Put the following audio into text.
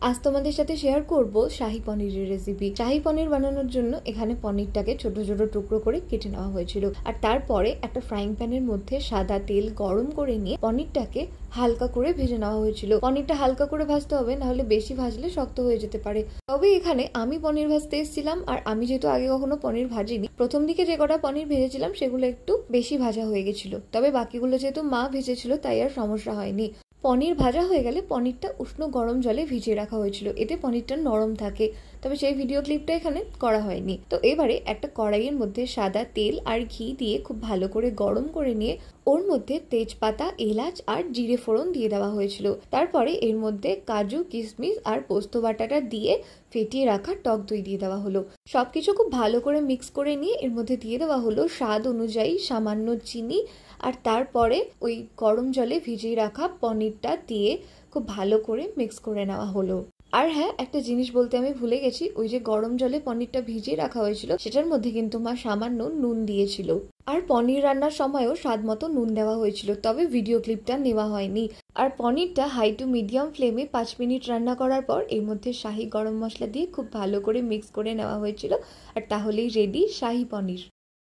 আজ তোমাদের সাথে শেয়ার করব শাহী পনিরের রেসিপি। শাহী পনির বানানোর জন্য এখানে পনিরটাকে ছোট ছোট টুকরো করে কেটে নেওয়া হয়েছিল, আর তারপরে একটা ফ্রাইং প্যানের মধ্যে সাদা তেল গরম করে নিয়ে পনিরটাকে হালকা করে ভেজে নেওয়া হয়েছিল। পনিরটা হালকা করে ভাজতে হবে, নাহলে বেশি ভাজলে শক্ত হয়ে যেতে পারে। তবে এখানে আমি পনির ভাজতে এসেছিলাম, আর আমি যেহেতু আগে কখনো পনির ভাজিনি, প্রথম দিকে যে কটা পনির ভেজেছিলাম সেগুলো একটু বেশি ভাজা হয়ে গেছিল। তবে বাকিগুলো যেহেতু মা ভেজেছিল তাই আর সমস্যা হয়নি। পনির ভাজা হয়ে গেলে পনিরটা উষ্ণ গরম জলে ভিজিয়ে রাখা হয়েছিল, এতে পনিরটা নরম থাকে। তবে সেই ভিডিও ক্লিপটা এখানে করা হয়নি। তো এবারে একটা কড়াইয়ের মধ্যে সাদা তেল আর ঘি দিয়ে খুব ভালো করে গরম করে নিয়ে ওর মধ্যে তেজপাতা, এলাচ আর জিরে ফোড়ন দিয়ে দেওয়া হয়েছিল। তারপরে এর মধ্যে কাজু, কিশমিশ আর পোস্ত বাটাটা দিয়ে ফেটিয়ে রাখা টক দই দিয়ে দেওয়া হলো। সবকিছু খুব ভালো করে মিক্স করে নিয়ে এর মধ্যে দিয়ে দেওয়া হলো স্বাদ অনুযায়ী সামান্য চিনি, আর তারপরে ওই গরম জলে ভিজিয়ে রাখা পনিরটা দিয়ে খুব ভালো করে মিক্স করে নেওয়া হলো। আর হ্যাঁ, একটা জিনিস বলতে আমি ভুলে গেছি, ওই যে গরম জলে পনিরটা ভিজিয়ে রাখা হয়েছিল সেটার মধ্যে কিন্তু মা সামান্য নুন দিয়েছিল। আর পনির রান্নার সময়ও স্বাদ মতো নুন দেওয়া হয়েছিল, তবে ভিডিও ক্লিপটা নেওয়া হয়নি। আর পনিরটা হাই টু মিডিয়াম ফ্লেমে 5 মিনিট রান্না করার পর এর মধ্যে শাহী গরম মশলা দিয়ে খুব ভালো করে মিক্স করে নেওয়া হয়েছিল, আর তাহলেই রেডি শাহী পনির।